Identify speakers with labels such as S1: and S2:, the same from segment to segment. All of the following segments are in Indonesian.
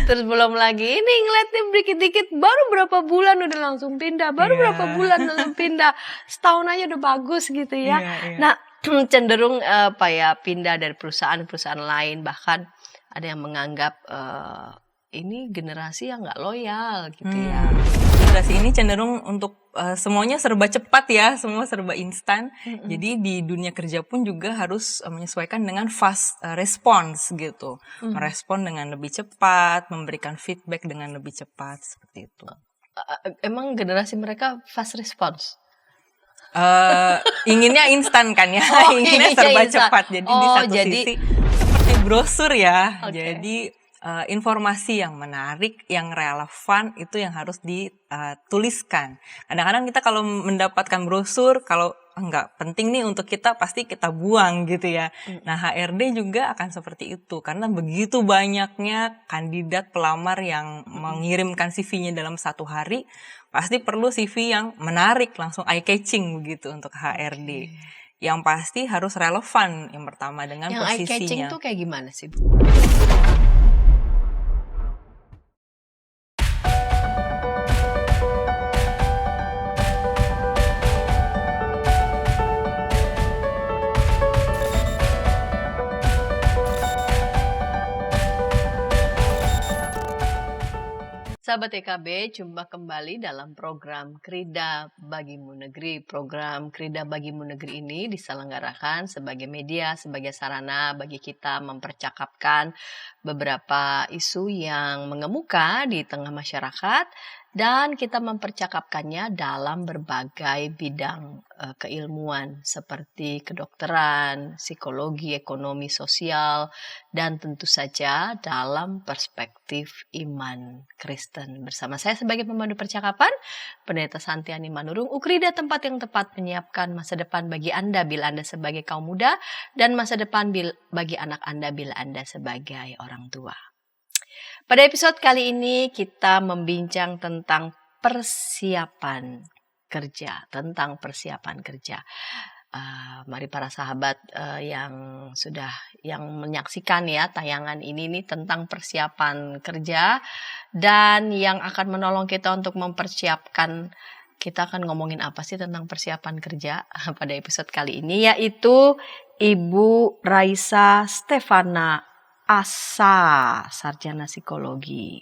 S1: Terus belum lagi ini ngeliatnya dikit-dikit baru berapa bulan udah langsung pindah, baru berapa bulan langsung pindah, setahun aja udah bagus gitu ya. Nah cenderung pindah dari perusahaan lain, bahkan ada yang menganggap ini generasi yang nggak loyal gitu ya.
S2: Generasi ini cenderung untuk semuanya serba cepat ya, semua serba instan. Jadi di dunia kerja pun juga harus menyesuaikan dengan fast response gitu. Merespon dengan lebih cepat, memberikan feedback dengan lebih cepat, seperti itu.
S1: Emang generasi mereka fast response?
S2: Inginnya instan kan ya, inginnya serba cepat. Jadi di satu sisi seperti brosur ya. Jadi informasi yang menarik, yang relevan itu yang harus dituliskan. Kadang-kadang kita kalau mendapatkan brosur, kalau enggak penting nih untuk kita, pasti kita buang gitu ya. Nah HRD juga akan seperti itu, karena begitu banyaknya kandidat pelamar yang mengirimkan CV-nya dalam satu hari, pasti perlu CV yang menarik, langsung eye catching begitu untuk HRD. Yang pasti harus relevan yang pertama dengan
S1: yang
S2: posisinya.
S1: Yang eye catching tuh kayak gimana sih Bu? Sahabat EKB, jumpa kembali dalam program Krida Bagimu Negeri. Program Krida Bagimu Negeri ini diselenggarakan sebagai media, sebagai sarana bagi kita mempercakapkan beberapa isu yang mengemuka di tengah masyarakat, dan kita mempercakapkannya dalam berbagai bidang keilmuan seperti kedokteran, psikologi, ekonomi, sosial, dan tentu saja dalam perspektif iman Kristen. Bersama saya sebagai pemandu percakapan, Pendeta Santiani Manurung, Ukrida, tempat yang tepat menyiapkan masa depan bagi Anda bila Anda sebagai kaum muda, dan masa depan bagi anak Anda bila Anda sebagai orang tua. Pada episode kali ini kita membincang tentang persiapan kerja, mari para sahabat yang menyaksikan ya tayangan ini nih tentang persiapan kerja, dan yang akan menolong kita untuk mempersiapkan, kita akan ngomongin apa sih tentang persiapan kerja pada episode kali ini, yaitu Ibu Raisa Stefana Asa, sarjana psikologi.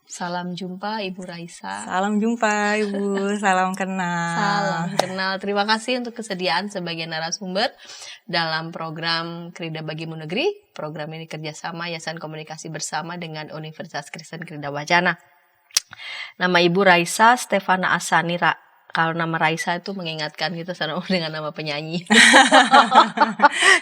S1: Salam jumpa Ibu Raisa.
S2: Salam jumpa Ibu, salam kenal.
S1: Salam kenal. Terima kasih untuk kesediaan sebagai narasumber dalam program Krida Bagimu Negeri. Program ini kerjasama Yayasan Komunikasi Bersama dengan Universitas Kristen Krida Wacana. Nama Ibu Raisa Stefana Asani. Kalau nama Raisa itu mengingatkan kita dengan nama penyanyi.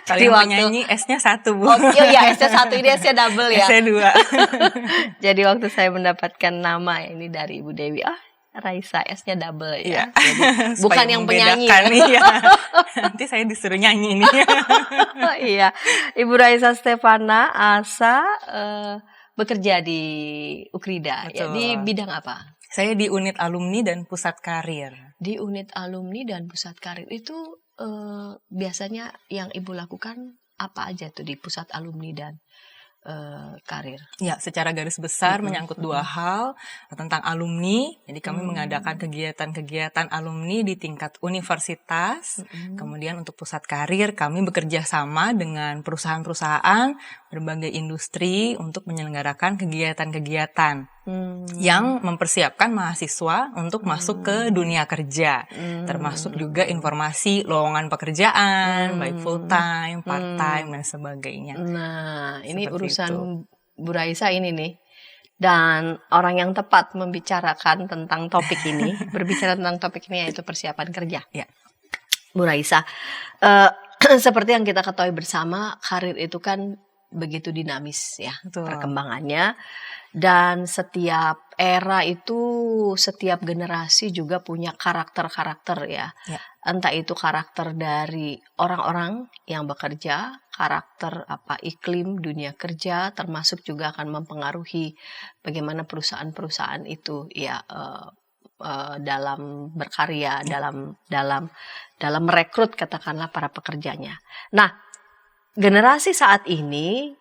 S2: Kalau penyanyi S-nya 1 Bu.
S1: Oh iya, S-nya 1, ini S-nya double ya.
S2: S-nya 2.
S1: Jadi waktu saya mendapatkan nama ini dari Ibu Dewi, Raisa S-nya double ya. Jadi, bukan yang penyanyi.
S2: Ya. Nanti saya disuruh nyanyi nih.
S1: Iya, Ibu Raisa Stefana Asa bekerja di Ukrida. Ya, di bidang apa?
S2: Saya di unit alumni dan pusat karir.
S1: Di unit alumni dan pusat karir itu biasanya yang Ibu lakukan apa aja tuh di pusat alumni dan karir?
S2: Ya, secara garis besar menyangkut 2 hal tentang alumni. Jadi kami mengadakan kegiatan-kegiatan alumni di tingkat universitas. Kemudian untuk pusat karir kami bekerja sama dengan perusahaan-perusahaan berbagai industri untuk menyelenggarakan kegiatan-kegiatan yang mempersiapkan mahasiswa untuk masuk ke dunia kerja, termasuk juga informasi lowongan pekerjaan, baik full time, part time dan sebagainya.
S1: Nah, ini urusan Bu Raisa ini nih, dan orang yang tepat membicarakan tentang topik ini, berbicara tentang topik ini yaitu persiapan kerja.
S2: Ya.
S1: Bu Raisa, seperti yang kita ketahui bersama, karir itu kan begitu dinamis ya. Betul. Perkembangannya, dan setiap era itu, setiap generasi juga punya karakter-karakter ya. Entah itu karakter dari orang-orang yang bekerja, karakter iklim dunia kerja, termasuk juga akan mempengaruhi bagaimana perusahaan-perusahaan itu ya dalam berkarya, dalam merekrut katakanlah para pekerjanya. Nah, generasi saat ini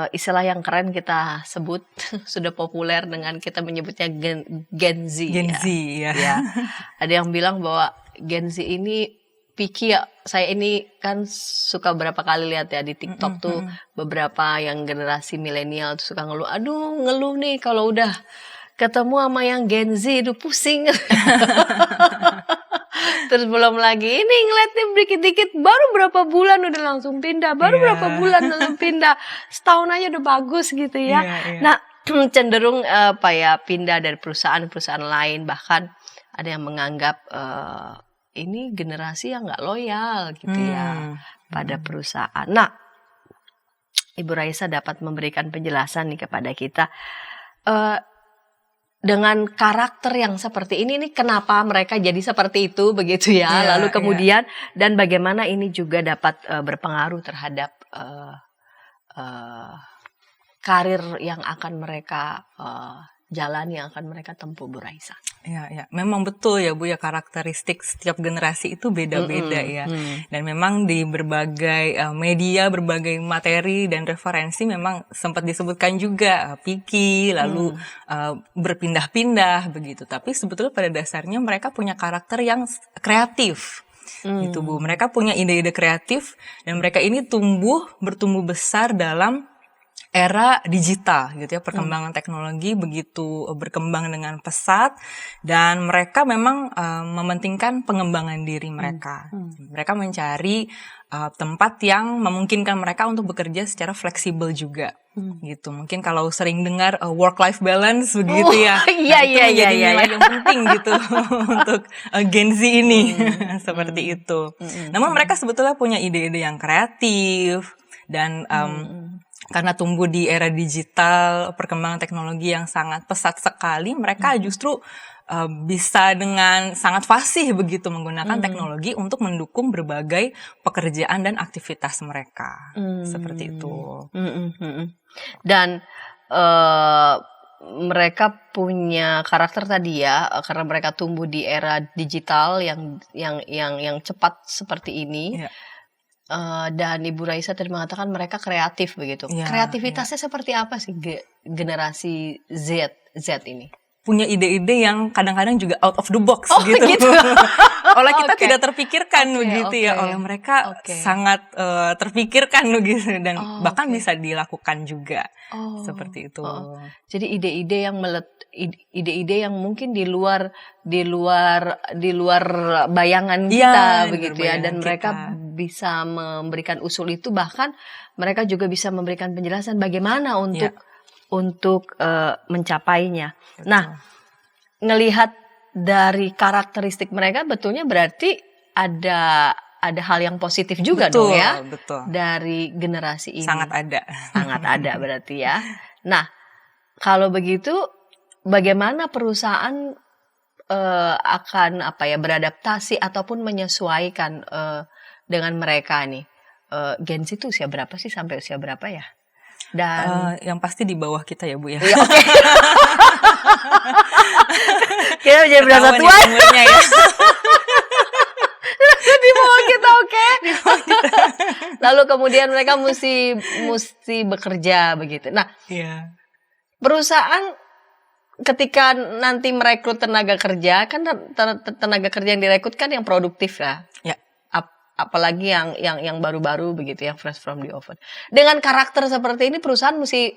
S1: istilah yang keren kita sebut sudah populer dengan kita menyebutnya Gen Z.
S2: Gen Z ya.
S1: Ya. Ada yang bilang bahwa Gen Z ini picky ya. Saya ini kan suka berapa kali lihat ya di TikTok tuh beberapa yang generasi milenial tuh suka ngeluh. Aduh, ngeluh nih kalau udah ketemu sama yang Gen Z itu pusing. Terus belum lagi ini ngeliatnya dikit-dikit baru berapa bulan udah langsung pindah, baru berapa bulan langsung pindah, setahun aja udah bagus gitu ya. Nah cenderung pindah dari perusahaan lain, bahkan ada yang menganggap ini generasi yang nggak loyal gitu ya pada perusahaan. Nah Ibu Raisa dapat memberikan penjelasan nih kepada kita. Dengan karakter yang seperti ini kenapa mereka jadi seperti itu begitu ya. Lalu kemudian dan bagaimana ini juga dapat berpengaruh terhadap karir yang akan mereka jalan yang akan mereka tempuh, Bu Raisa.
S2: Ya, memang betul ya Bu ya, karakteristik setiap generasi itu beda-beda ya. Dan memang di berbagai media, berbagai materi dan referensi memang sempat disebutkan juga picky, lalu berpindah-pindah begitu. Tapi sebetulnya pada dasarnya mereka punya karakter yang kreatif. Gitu Bu. Mereka punya ide-ide kreatif dan mereka ini bertumbuh besar dalam era digital gitu ya, perkembangan teknologi begitu berkembang dengan pesat dan mereka memang mementingkan pengembangan diri mereka. Mereka mencari tempat yang memungkinkan mereka untuk bekerja secara fleksibel juga. Gitu. Mungkin kalau sering dengar work life balance begitu ya. Itu menjadi nilai yang penting gitu untuk Gen Z ini seperti itu. Namun mereka sebetulnya punya ide-ide yang kreatif dan karena tumbuh di era digital, perkembangan teknologi yang sangat pesat sekali, mereka justru bisa dengan sangat fasih begitu menggunakan teknologi untuk mendukung berbagai pekerjaan dan aktivitas mereka. Seperti itu.
S1: Dan mereka punya karakter tadi ya, karena mereka tumbuh di era digital yang cepat seperti ini. Dan Ibu Raisa tadi mengatakan mereka kreatif begitu. Kreativitasnya seperti apa sih generasi Z ini?
S2: Punya ide-ide yang kadang-kadang juga out of the box gitu. Oleh kita tidak terpikirkan begitu ya, oleh mereka sangat terpikirkan begitu dan bahkan bisa dilakukan juga. Seperti itu.
S1: Jadi ide-ide yang mungkin di luar bayangan kita begitu ya, dan mereka bisa memberikan usul itu, bahkan mereka juga bisa memberikan penjelasan bagaimana untuk mencapainya. Betul. Nah, ngelihat dari karakteristik mereka betulnya berarti ada hal yang positif juga dong ya.
S2: Betul.
S1: Dari generasi ini.
S2: Sangat ada.
S1: Sangat ada berarti ya. Nah, kalau begitu bagaimana perusahaan akan beradaptasi ataupun menyesuaikan dengan mereka nih? Gen Z itu usia berapa sih, sampai usia berapa ya? Dan
S2: yang pasti di bawah kita ya Bu ya.
S1: Iya, oke. Kita menjadi berasa tua
S2: umurnya ya.
S1: Di bawah kita, oke. Lalu kemudian mereka mesti bekerja begitu. Nah, perusahaan ketika nanti merekrut tenaga kerja, kan tenaga kerja yang direkrut kan yang produktif ya. Apalagi yang baru-baru begitu, yang fresh from the oven. Dengan karakter seperti ini perusahaan mesti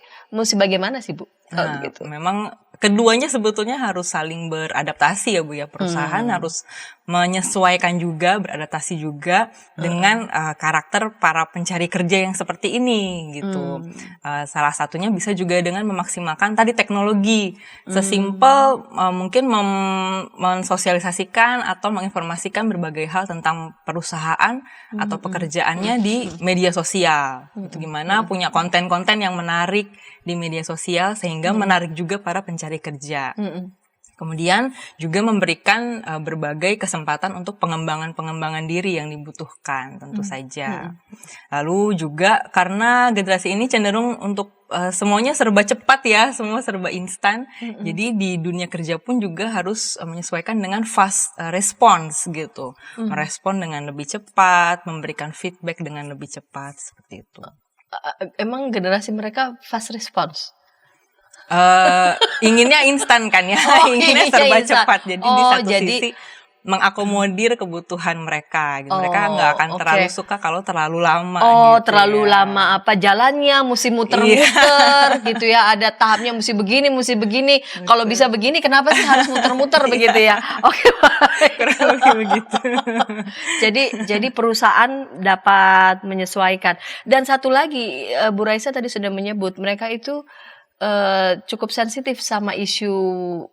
S1: bagaimana sih Bu? Kalau begitu.
S2: Memang keduanya sebetulnya harus saling beradaptasi ya Bu ya. Perusahaan harus menyesuaikan juga, beradaptasi juga dengan karakter para pencari kerja yang seperti ini gitu. Salah satunya bisa juga dengan memaksimalkan tadi teknologi. Sesimpel mungkin mensosialisasikan atau menginformasikan berbagai hal tentang perusahaan atau pekerjaannya di media sosial. Itu gimana punya konten-konten yang menarik di media sosial sehingga menarik juga para pencari kerja. Kemudian juga memberikan berbagai kesempatan untuk pengembangan diri yang dibutuhkan tentu saja. Lalu juga karena generasi ini cenderung untuk semuanya serba cepat ya, semua serba instan. Jadi di dunia kerja pun juga harus menyesuaikan dengan fast response gitu. Merespon dengan lebih cepat, memberikan feedback dengan lebih cepat, seperti itu.
S1: emang generasi mereka fast response?
S2: Inginnya instan kan ya, inginnya serba cepat. Jadi di satu sisi mengakomodir kebutuhan mereka, gitu. Mereka nggak akan terlalu suka kalau terlalu lama. Gitu
S1: terlalu lama apa jalannya, mesti muter-muter gitu ya. Ada tahapnya mesti begini. Kalau bisa begini, kenapa sih harus muter-muter begitu ya? Oke,
S2: kurang lebih begitu.
S1: Jadi perusahaan dapat menyesuaikan. Dan satu lagi, Bu Raisa tadi sudah menyebut mereka itu cukup sensitif sama isu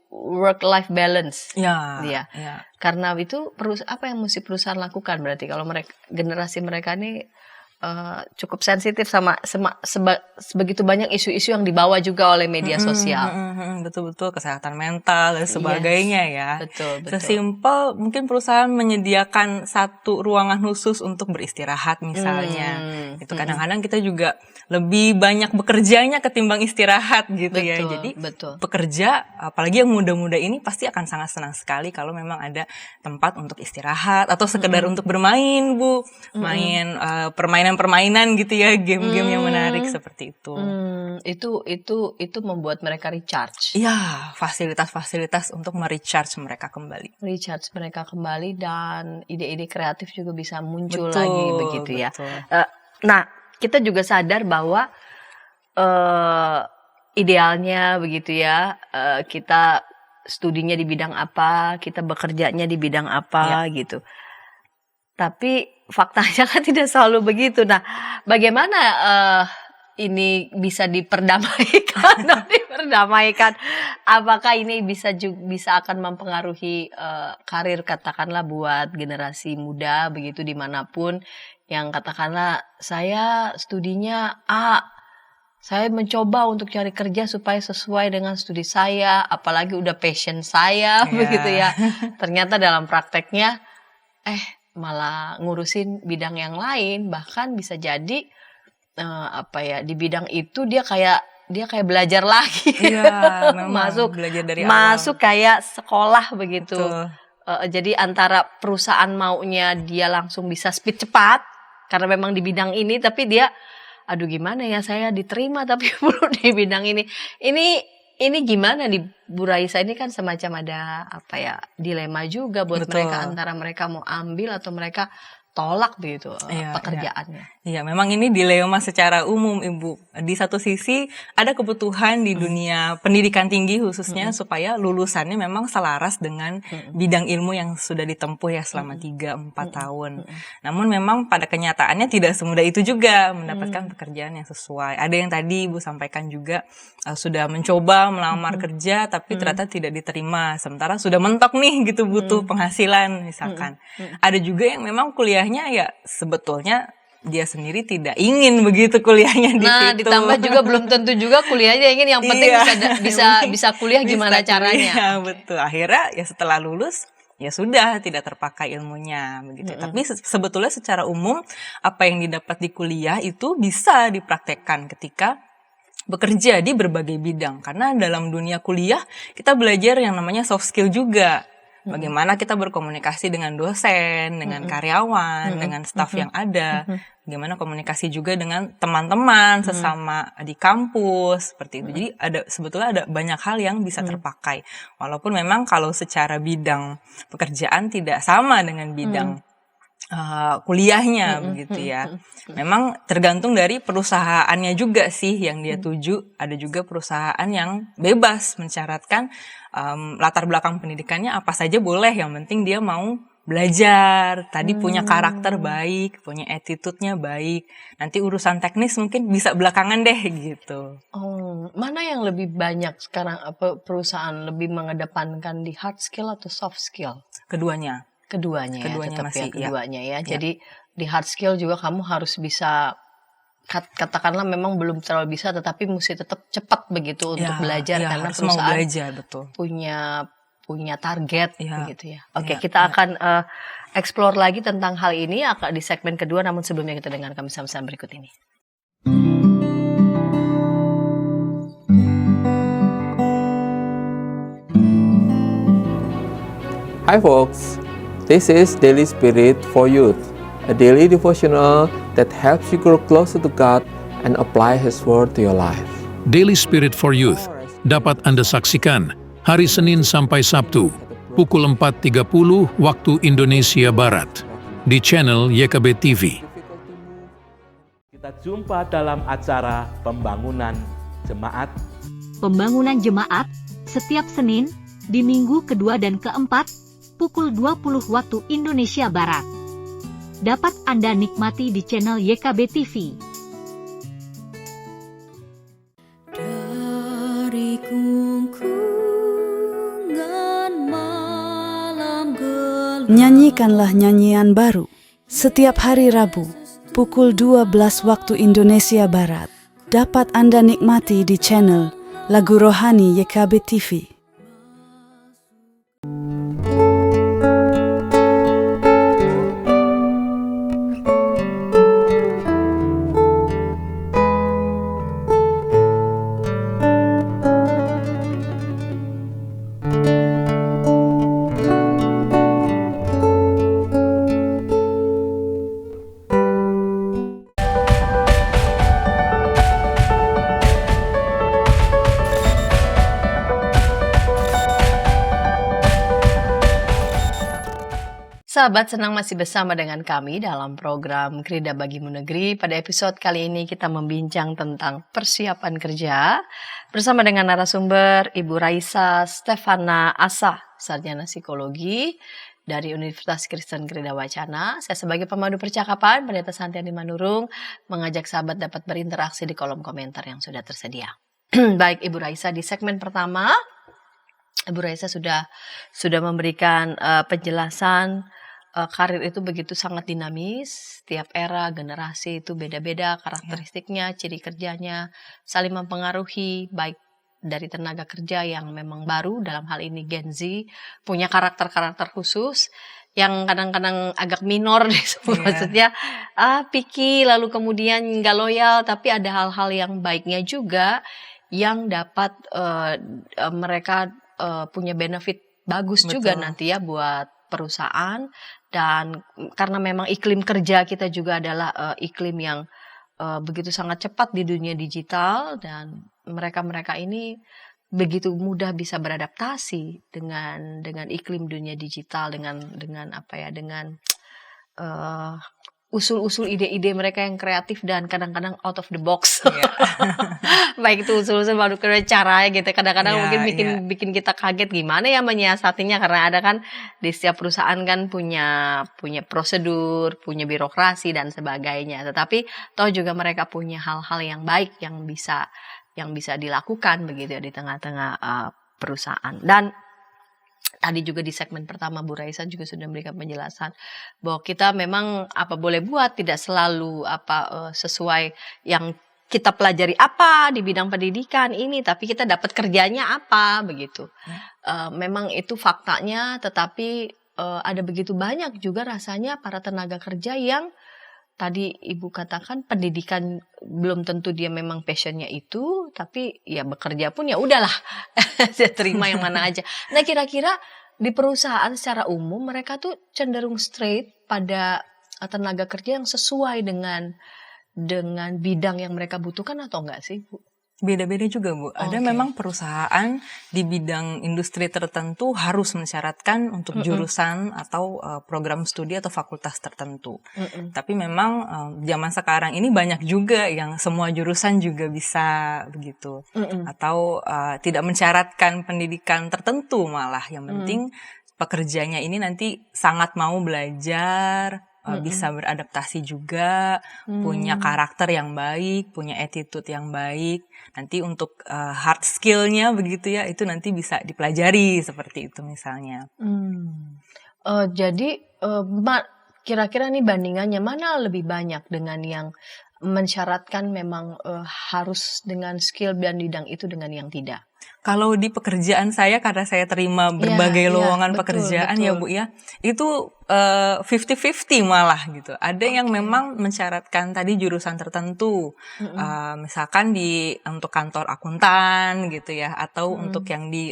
S1: work-life balance.
S2: Ya.
S1: Karena itu apa yang mesti perusahaan lakukan berarti kalau generasi mereka ini cukup sensitif sama sebegitu banyak isu-isu yang dibawa juga oleh media sosial.
S2: Betul-betul kesehatan mental dan sebagainya ya.
S1: Betul.
S2: Sesimpel mungkin perusahaan menyediakan satu ruangan khusus untuk beristirahat misalnya. Itu kadang-kadang kita juga lebih banyak bekerjanya ketimbang istirahat gitu ya. Jadi pekerja apalagi yang muda-muda ini pasti akan sangat senang sekali kalau memang ada tempat untuk istirahat atau sekedar untuk bermain, Bu. Main permainan gitu ya, game-game yang menarik seperti itu.
S1: Itu membuat mereka recharge.
S2: Iya, fasilitas-fasilitas untuk merecharge mereka kembali.
S1: Dan ide-ide kreatif juga bisa muncul lagi begitu ya. Nah, kita juga sadar bahwa idealnya begitu ya, kita studinya di bidang apa, kita bekerjanya di bidang apa gitu. Tapi faktanya kan tidak selalu begitu. Nah, bagaimana ini bisa diperdamaikan? Apakah ini bisa akan mempengaruhi karir katakanlah buat generasi muda begitu dimanapun yang katakanlah saya studinya A, saya mencoba untuk cari kerja supaya sesuai dengan studi saya, apalagi udah passion saya begitu ya. Ternyata dalam prakteknya malah ngurusin bidang yang lain, bahkan bisa jadi di bidang itu dia kayak belajar lagi. Masuk kayak sekolah begitu. Jadi antara perusahaan maunya dia langsung bisa speed cepat karena memang di bidang ini, tapi dia aduh gimana ya saya diterima tapi perlu di bidang ini. Ini gimana di Bu Raisa ini kan semacam ada dilema juga buat mereka antara mereka mau ambil atau mereka tolak begitu pekerjaannya.
S2: Iya, memang ini dilema secara umum, Ibu. Di satu sisi ada kebutuhan di dunia pendidikan tinggi khususnya supaya lulusannya memang selaras dengan bidang ilmu yang sudah ditempuh ya selama 3-4 tahun. Namun memang pada kenyataannya tidak semudah itu juga mendapatkan pekerjaan yang sesuai. Ada yang tadi Ibu sampaikan juga sudah mencoba melamar kerja tapi ternyata tidak diterima. Sementara sudah mentok nih gitu butuh penghasilan misalkan. Ada juga yang memang kuliahnya ya sebetulnya dia sendiri tidak ingin begitu kuliahnya di situ.
S1: Nah, ditambah juga belum tentu juga kuliahnya ingin, yang penting bisa kuliah gimana caranya.
S2: Betul. Akhirnya ya setelah lulus ya sudah tidak terpakai ilmunya begitu. Tapi sebetulnya secara umum apa yang didapat di kuliah itu bisa dipraktekkan ketika bekerja di berbagai bidang. Karena dalam dunia kuliah kita belajar yang namanya soft skill juga. Bagaimana kita berkomunikasi dengan dosen, dengan karyawan, dengan staf yang ada. Bagaimana komunikasi juga dengan teman-teman sesama di kampus seperti itu. Jadi sebetulnya ada banyak hal yang bisa terpakai. Walaupun memang kalau secara bidang pekerjaan tidak sama dengan bidang kuliahnya begitu ya. Memang tergantung dari perusahaannya juga sih yang dia tuju. Ada juga perusahaan yang bebas mensyaratkan latar belakang pendidikannya apa saja boleh, yang penting dia mau belajar, tadi punya karakter baik, punya attitude-nya baik. Nanti urusan teknis mungkin bisa belakangan deh gitu.
S1: Mana yang lebih banyak sekarang perusahaan lebih mengedepankan di hard skill atau soft skill?
S2: Keduanya
S1: Keduanya ya. Jadi di hard skill juga kamu harus bisa, katakanlah memang belum terlalu bisa, tetapi mesti tetap cepat begitu untuk belajar karena perusahaan
S2: belajar, betul.
S1: punya target begitu ya. Oke, kita akan explore lagi tentang hal ini di segmen kedua, namun sebelumnya kita dengarkan bersama-sama berikut ini.
S3: Hi folks. This is Daily Spirit for Youth, a daily devotional that helps you grow closer to God and apply His Word to your life.
S4: Daily Spirit for Youth dapat Anda saksikan hari Senin sampai Sabtu pukul 4.30 waktu Indonesia Barat di channel YKB TV.
S5: Kita jumpa dalam acara Pembangunan Jemaat.
S6: Pembangunan Jemaat setiap Senin di minggu kedua dan keempat pukul 20 waktu Indonesia Barat. Dapat Anda nikmati di channel YKB TV.
S7: Nyanyikanlah nyanyian baru setiap hari Rabu pukul 12 waktu Indonesia Barat. Dapat Anda nikmati di channel Lagu Rohani YKB TV.
S1: Sahabat, senang masih bersama dengan kami dalam program Krida Bagimu Negeri. Pada episode kali ini kita membincang tentang persiapan kerja bersama dengan narasumber Ibu Raisa Stefana Asa, sarjana psikologi dari Universitas Kristen Krida Wacana. Saya sebagai pemandu percakapan, Pendeta Santiani Manurung, mengajak sahabat dapat berinteraksi di kolom komentar yang sudah tersedia. Baik Ibu Raisa, di segmen pertama Ibu Raisa sudah memberikan penjelasan. Karir itu begitu sangat dinamis, tiap era, generasi itu beda-beda karakteristiknya, ciri kerjanya, saling mempengaruhi, baik dari tenaga kerja yang memang baru, dalam hal ini Gen Z, punya karakter-karakter khusus, yang kadang-kadang agak minor, maksudnya picky, lalu kemudian nggak loyal, tapi ada hal-hal yang baiknya juga, yang dapat mereka punya benefit bagus. Betul. Juga nanti ya buat perusahaan. Dan karena memang iklim kerja kita juga adalah iklim yang begitu sangat cepat di dunia digital, dan mereka ini begitu mudah bisa beradaptasi dengan iklim dunia digital, dengan usul-usul ide-ide mereka yang kreatif dan kadang-kadang out of the box. Yeah. Baik itu usul-usul baru caranya gitu. Kadang-kadang mungkin bikin kita kaget gimana ya menyiasatinya, karena ada kan di setiap perusahaan kan punya prosedur, punya birokrasi dan sebagainya. Tetapi toh juga mereka punya hal-hal yang baik yang bisa dilakukan begitu ya di tengah-tengah perusahaan. Dan tadi juga di segmen pertama Bu Raisa juga sudah memberikan penjelasan bahwa kita memang apa boleh buat tidak selalu sesuai yang kita pelajari apa di bidang pendidikan ini, tapi kita dapat kerjanya apa begitu. Memang itu faktanya, tetapi ada begitu banyak juga rasanya para tenaga kerja yang tadi Ibu katakan pendidikan belum tentu dia memang passionnya itu, tapi ya bekerja pun ya udahlah, saya terima yang mana aja. Nah kira-kira di perusahaan secara umum mereka tuh cenderung straight pada tenaga kerja yang sesuai dengan bidang yang mereka butuhkan atau enggak sih Bu?
S2: Beda-beda juga Bu. Ada memang perusahaan di bidang industri tertentu harus mensyaratkan untuk jurusan atau program studi atau fakultas tertentu. Tapi memang zaman sekarang ini banyak juga yang semua jurusan juga bisa begitu. Atau tidak mensyaratkan pendidikan tertentu, malah yang penting pekerjanya ini nanti sangat mau belajar, bisa beradaptasi juga, punya karakter yang baik, punya attitude yang baik. Nanti untuk hard skill-nya begitu ya, itu nanti bisa dipelajari seperti itu misalnya.
S1: Jadi kira-kira nih bandingannya mana lebih banyak dengan yang mensyaratkan memang harus dengan skill dan bidang itu dengan yang tidak?
S2: Kalau di pekerjaan saya, karena saya terima berbagai lowongan
S1: betul,
S2: pekerjaan
S1: betul.
S2: ya Bu ya, itu 50-50 malah gitu. Ada yang memang mensyaratkan tadi jurusan tertentu, misalkan untuk kantor akuntan gitu ya, atau untuk yang di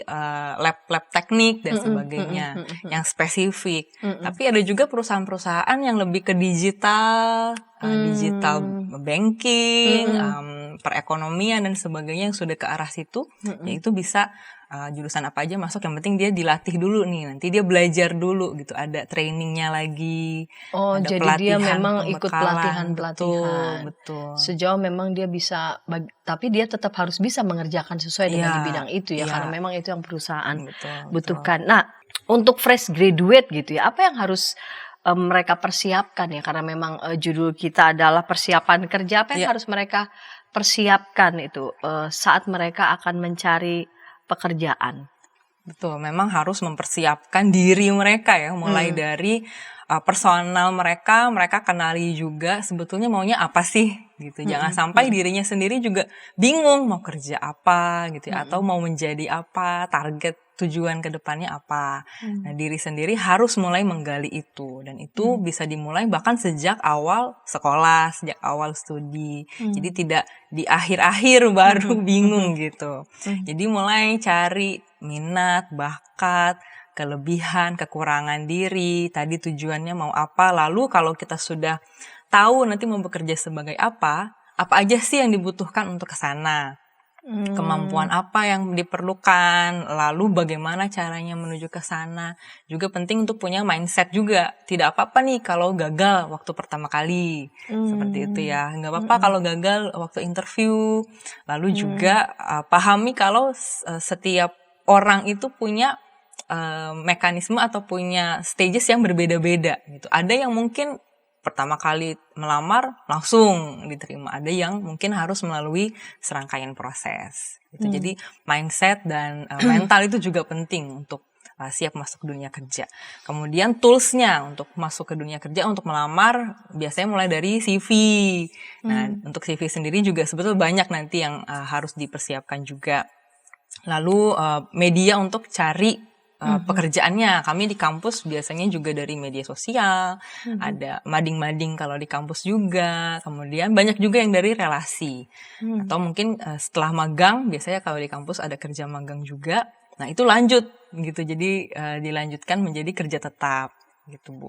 S2: lab-lab teknik dan sebagainya, yang spesifik. Tapi ada juga perusahaan-perusahaan yang lebih ke digital banking, perekonomian dan sebagainya yang sudah ke arah situ, yaitu bisa jurusan apa aja masuk, yang penting dia dilatih dulu nih, nanti dia belajar dulu gitu, ada trainingnya lagi, ada
S1: Jadi dia
S2: pelatihan,
S1: memang ikut
S2: pembekalan.
S1: pelatihan-pelatihan.
S2: Betul.
S1: Sejauh memang dia bisa, tapi dia tetap harus bisa mengerjakan sesuai dengan di bidang itu ya, karena memang itu yang perusahaan butuhkan. Nah, untuk fresh graduate gitu ya, apa yang harus mereka persiapkan ya, karena memang judul kita adalah persiapan kerja, apa yang harus mereka persiapkan itu saat mereka akan mencari pekerjaan?
S2: Betul, memang harus mempersiapkan diri mereka ya, mulai dari personal mereka kenali juga sebetulnya maunya apa sih gitu. Jangan sampai dirinya sendiri juga bingung mau kerja apa gitu ya, atau mau menjadi apa, target tujuan ke depannya apa. Nah, diri sendiri harus mulai menggali itu, dan itu bisa dimulai bahkan sejak awal sekolah, sejak awal studi. Jadi tidak di akhir-akhir baru bingung gitu. Jadi mulai cari minat, bakat, kelebihan, kekurangan diri, tadi tujuannya mau apa. Lalu kalau kita sudah tahu nanti mau bekerja sebagai apa aja sih yang dibutuhkan untuk ke sana. Kemampuan apa yang diperlukan, lalu bagaimana caranya menuju ke sana. Juga penting untuk punya mindset juga. Tidak apa-apa nih kalau gagal waktu pertama kali. Seperti itu ya. Nggak apa-apa kalau gagal waktu interview. Lalu juga pahami kalau setiap orang itu punya mekanisme atau punya stages yang berbeda-beda gitu. Ada yang mungkin pertama kali melamar langsung diterima, ada yang mungkin harus melalui serangkaian proses gitu. Jadi mindset dan mental itu juga penting untuk siap masuk dunia kerja. Kemudian toolsnya untuk masuk ke dunia kerja, untuk melamar biasanya mulai dari CV. Nah, untuk CV sendiri juga sebetulnya banyak nanti yang harus dipersiapkan juga. Lalu media untuk cari pekerjaannya. Kami di kampus biasanya juga dari media sosial, ada mading-mading kalau di kampus juga, kemudian banyak juga yang dari relasi. Atau mungkin setelah magang, biasanya kalau di kampus ada kerja magang juga, nah itu lanjut gitu, jadi dilanjutkan menjadi kerja tetap gitu Bu.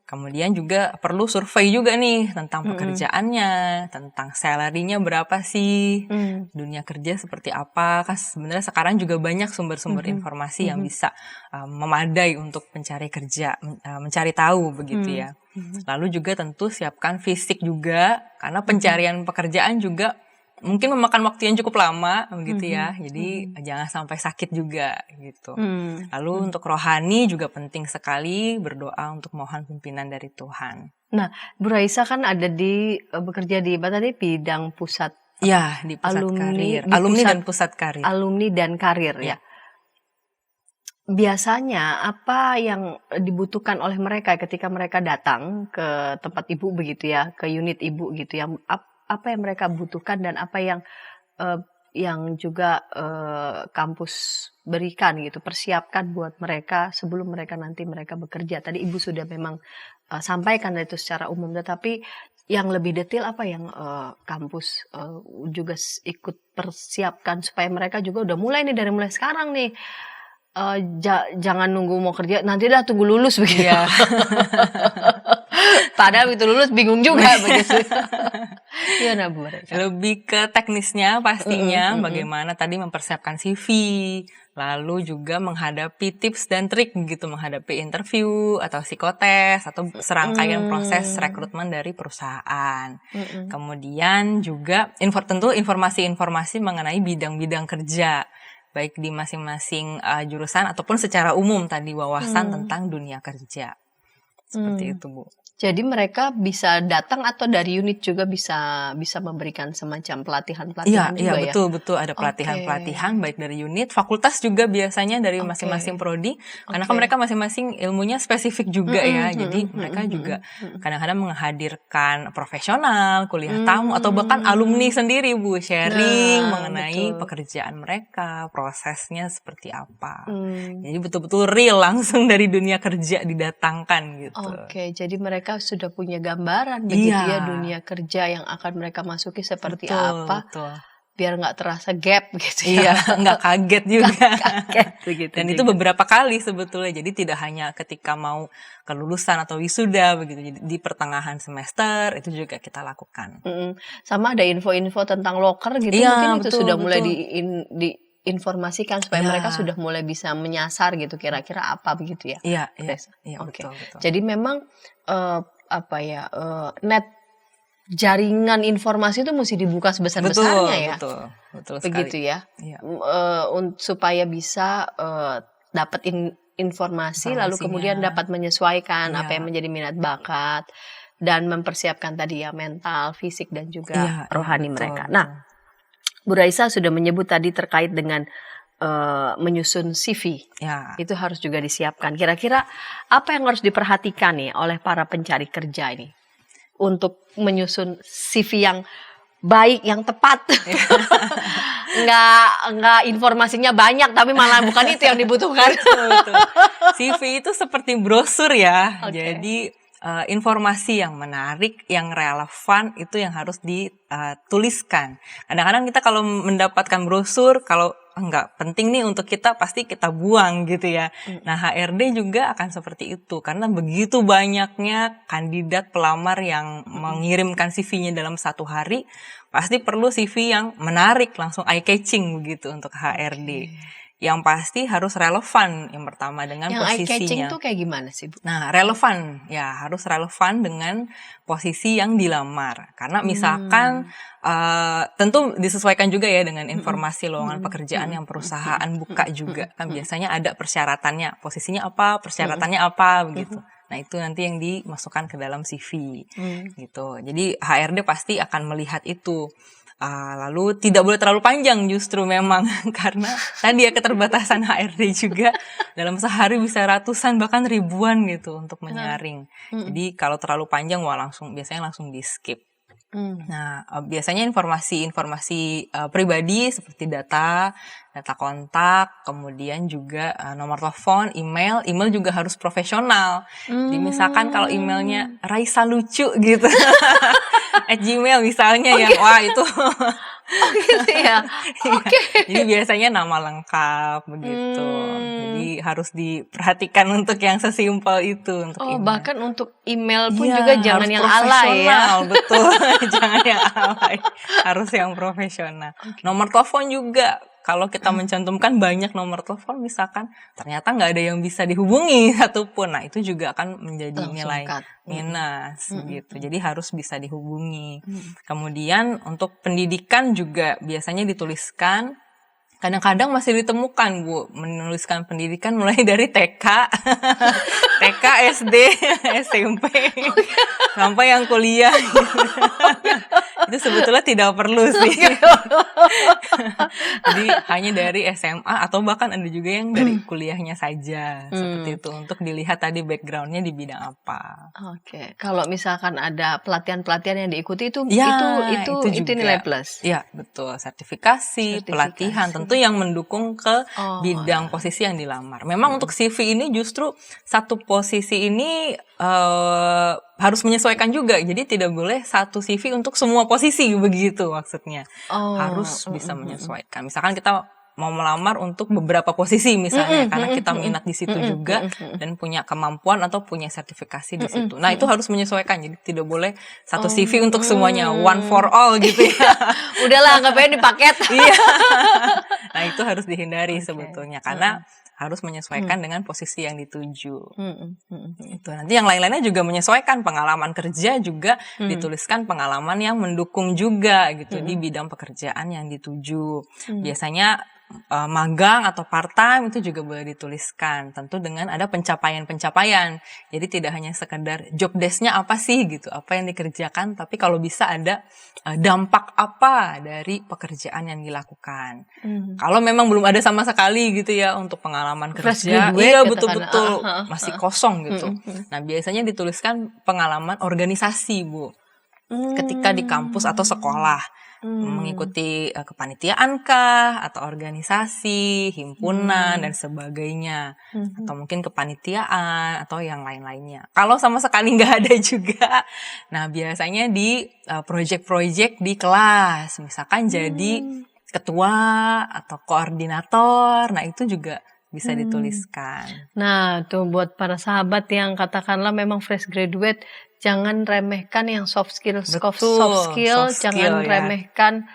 S2: Kemudian juga perlu survei juga nih tentang pekerjaannya, tentang salary-nya berapa sih, dunia kerja seperti apa. Kan sebenarnya sekarang juga banyak sumber-sumber informasi yang bisa memadai untuk mencari kerja, mencari tahu begitu ya. Lalu juga tentu siapkan fisik juga, karena pencarian pekerjaan juga mungkin memakan waktu yang cukup lama begitu ya. Jadi jangan sampai sakit juga gitu. Lalu untuk rohani juga penting sekali, berdoa untuk mohon pimpinan dari Tuhan.
S1: Nah, Bu Raisa kan ada bekerja di bidang pusat.
S2: Ya, di pusat karir. Alumni dan karir
S1: ya. Biasanya apa yang dibutuhkan oleh mereka ketika mereka datang ke tempat Ibu begitu ya, ke unit Ibu gitu ya? Apa yang mereka butuhkan dan apa yang juga kampus berikan gitu, persiapkan buat mereka sebelum mereka bekerja. Tadi Ibu sudah memang sampaikan itu secara umum, tetapi yang lebih detail apa yang kampus juga ikut persiapkan supaya mereka juga udah mulai nih, dari mulai sekarang nih. Jangan nunggu mau kerja, nanti dah tunggu lulus begitu.
S2: Iya.
S1: Padahal begitu lulus bingung juga begitu. Iya, nah Bu.
S2: Lebih ke teknisnya pastinya, bagaimana tadi mempersiapkan CV, lalu juga menghadapi tips dan trik gitu, menghadapi interview atau psikotes atau serangkaian proses rekrutmen dari perusahaan. Kemudian juga tentu informasi-informasi mengenai bidang-bidang kerja, baik di masing-masing jurusan ataupun secara umum tadi wawasan tentang dunia kerja. Seperti itu Bu.
S1: Jadi mereka bisa datang atau dari unit juga bisa memberikan semacam pelatihan-pelatihan juga ya?
S2: Betul ada pelatihan-pelatihan baik dari unit, fakultas juga biasanya dari masing-masing prodi, karena kan mereka masing-masing ilmunya spesifik juga ya. Jadi mereka juga kadang-kadang menghadirkan profesional, kuliah tamu atau bahkan alumni sendiri Bu sharing mengenai pekerjaan mereka, prosesnya seperti apa. Jadi betul-betul real langsung dari dunia kerja didatangkan gitu.
S1: Jadi mereka sudah punya gambaran begitu ya dunia kerja yang akan mereka masuki seperti apa, biar nggak terasa gap gitu ya.
S2: Nggak kaget juga.
S1: Begitu.
S2: Dan itu beberapa kali sebetulnya, jadi tidak hanya ketika mau kelulusan atau wisuda begitu, jadi di pertengahan semester itu juga kita lakukan.
S1: Sama ada info-info tentang loker gitu, mungkin itu sudah mulai diinformasikan supaya mereka sudah mulai bisa menyasar gitu kira-kira apa begitu ya.
S2: Iya,
S1: Oke.
S2: betul.
S1: Jadi memang net jaringan informasi itu mesti dibuka sebesar-besarnya ya.
S2: Betul sekali.
S1: Begitu ya.
S2: Iya.
S1: Supaya bisa dapat informasi lalu kemudian dapat menyesuaikan apa yang menjadi minat bakat dan mempersiapkan tadi ya mental, fisik dan juga rohani mereka. Nah, Bu Raisa sudah menyebut tadi terkait dengan menyusun CV, itu harus juga disiapkan. Kira-kira apa yang harus diperhatikan nih oleh para pencari kerja ini untuk menyusun CV yang baik, yang tepat? Nggak informasinya banyak, tapi malah bukan itu yang dibutuhkan.
S2: Betul. CV itu seperti brosur ya, jadi informasi yang menarik, yang relevan itu yang harus dituliskan. Kadang-kadang kita kalau mendapatkan brosur, kalau enggak penting nih untuk kita, pasti kita buang gitu ya. Nah, HRD juga akan seperti itu, karena begitu banyaknya kandidat pelamar yang mengirimkan CV-nya dalam satu hari, pasti perlu CV yang menarik, langsung eye-catching begitu untuk HRD. Yang pasti harus relevan yang pertama dengan posisinya.
S1: Yang eye-catching tuh kayak gimana sih, Bu?
S2: Nah, relevan ya, harus relevan dengan posisi yang dilamar. Karena misalkan tentu disesuaikan juga ya dengan informasi lowongan pekerjaan yang perusahaan buka juga. Kan biasanya ada persyaratannya, posisinya apa, persyaratannya apa begitu. Nah, itu nanti yang dimasukkan ke dalam CV gitu. Jadi HRD pasti akan melihat itu. Lalu tidak boleh terlalu panjang justru memang karena tadi ya keterbatasan HRD juga dalam sehari bisa ratusan bahkan ribuan gitu untuk menyaring. Jadi kalau terlalu panjang biasanya langsung di skip. Nah, biasanya informasi pribadi seperti data kontak, kemudian juga nomor telepon, email juga harus profesional. Jadi misalkan kalau emailnya Raisa lucu gitu. @gmail misalnya wah itu
S1: gitu ya.
S2: Jadi biasanya nama lengkap begitu. Jadi harus diperhatikan untuk yang sesimpel itu untuk email.
S1: Bahkan untuk email pun juga jangan yang alay ya.
S2: Betul. Jangan yang alay. Harus yang profesional. Nomor telepon juga. Kalau kita mencantumkan banyak nomor telepon misalkan ternyata nggak ada yang bisa dihubungi satupun, nah itu juga akan menjadi nilai minus gitu. Jadi harus bisa dihubungi. Kemudian untuk pendidikan juga biasanya dituliskan. Kadang-kadang masih ditemukan Bu, menuliskan pendidikan mulai dari TK, SD, SMP, sampai yang kuliah. Itu sebetulnya tidak perlu sih. Jadi hanya dari SMA atau bahkan ada juga yang dari kuliahnya saja. Seperti itu, untuk dilihat tadi background-nya di bidang apa.
S1: Kalau misalkan ada pelatihan-pelatihan yang diikuti itu nilai plus.
S2: Iya, betul. Sertifikasi, pelatihan tentu yang mendukung ke bidang posisi yang dilamar. Memang untuk CV ini justru satu posisi ini harus menyesuaikan juga. Jadi tidak boleh satu CV untuk semua posisi begitu maksudnya. Harus bisa menyesuaikan. Misalkan kita mau melamar untuk beberapa posisi misalnya karena kita minat di situ juga dan punya kemampuan atau punya sertifikasi di situ. Nah, itu harus menyesuaikan. Jadi tidak boleh satu CV untuk semuanya, one for all gitu ya.
S1: Udahlah, anggap aja dipaket.
S2: Iya. Nah, itu harus dihindari sebetulnya karena harus menyesuaikan dengan posisi yang dituju. Itu nanti yang lain-lainnya juga menyesuaikan, pengalaman kerja juga dituliskan pengalaman yang mendukung juga gitu di bidang pekerjaan yang dituju. Biasanya magang atau part-time itu juga boleh dituliskan. Tentu dengan ada pencapaian-pencapaian. Jadi tidak hanya sekedar job desk-nya apa sih gitu, apa yang dikerjakan, tapi kalau bisa ada dampak apa dari pekerjaan yang dilakukan. Kalau memang belum ada sama sekali gitu ya untuk pengalaman kerja, iya betul-betul masih kosong gitu. Nah biasanya dituliskan pengalaman organisasi Bu, ketika di kampus atau sekolah. Mengikuti kepanitiaan kah atau organisasi, himpunan dan sebagainya, atau mungkin kepanitiaan atau yang lain-lainnya. Kalau sama sekali nggak ada juga, nah biasanya di project-project di kelas, misalkan jadi ketua atau koordinator, nah itu juga bisa dituliskan.
S1: Nah, tuh buat para sahabat yang katakanlah memang fresh graduate, jangan remehkan yang soft skill, jangan remehkan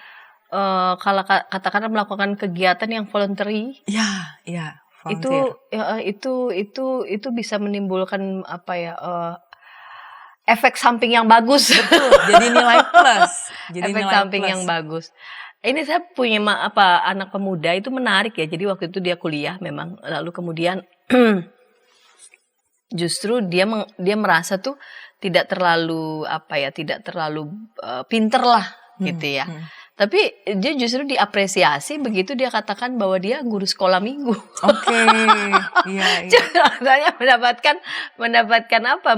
S1: kalau katakanlah melakukan kegiatan yang voluntary.
S2: Ya, volunteer.
S1: Itu bisa menimbulkan efek samping yang bagus.
S2: Betul, jadi nilai plus.
S1: Efek samping yang bagus. Ini saya punya anak pemuda itu menarik ya. Jadi waktu itu dia kuliah memang, lalu kemudian justru dia merasa tuh tidak terlalu pinter lah gitu ya. Tapi dia justru diapresiasi begitu dia katakan bahwa dia guru sekolah minggu.
S2: Oke. Iya.
S1: Katanya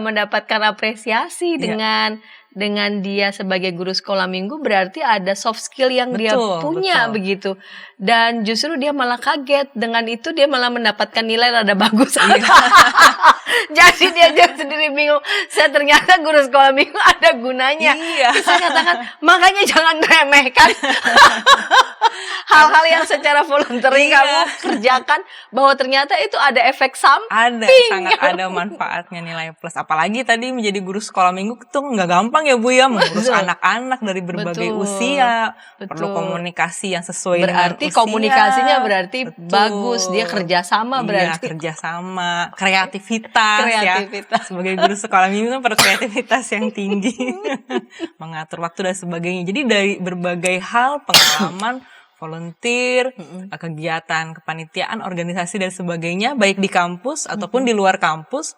S1: mendapatkan apresiasi dengan dia sebagai guru sekolah minggu, berarti ada soft skill yang dia punya begitu. Dan justru dia malah kaget, dengan itu dia malah mendapatkan nilai rada bagus. Jadi dia sendiri bingung, saya ternyata guru sekolah minggu ada gunanya. Saya katakan, makanya jangan remehkan hal-hal yang secara voluntary kamu kerjakan, bahwa ternyata itu ada efek samping.
S2: Sangat ada manfaatnya, nilai plus. Apalagi tadi menjadi guru sekolah minggu itu nggak gampang ya Bu ya, mengurus anak-anak dari berbagai usia, perlu komunikasi yang sesuai dengan usia.
S1: Komunikasinya berarti bagus, dia kerjasama berarti.
S2: Kerjasama, kreativitas. Ya. Sebagai guru sekolah minggu kan perlu kreativitas yang tinggi, mengatur waktu dan sebagainya. Jadi dari berbagai hal, pengalaman, volunteer, kegiatan, kepanitiaan, organisasi dan sebagainya, baik di kampus ataupun di luar kampus,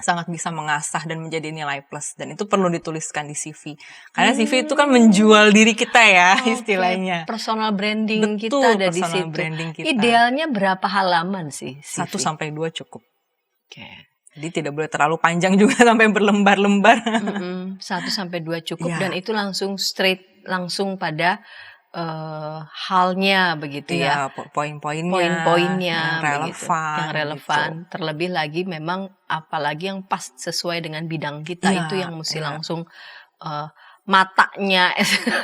S2: sangat bisa mengasah dan menjadi nilai plus. Dan itu perlu dituliskan di CV. Karena CV itu kan menjual diri kita ya, istilahnya.
S1: Personal branding kita ada di situ. Idealnya berapa halaman sih CV?
S2: 1-2 cukup. Jadi tidak boleh terlalu panjang juga sampai berlembar-lembar.
S1: 1-2 cukup, dan itu langsung pada halnya begitu ya, poin-poinnya yang relevan. Terlebih lagi memang apalagi yang pas sesuai dengan bidang kita, itu yang mesti langsung matanya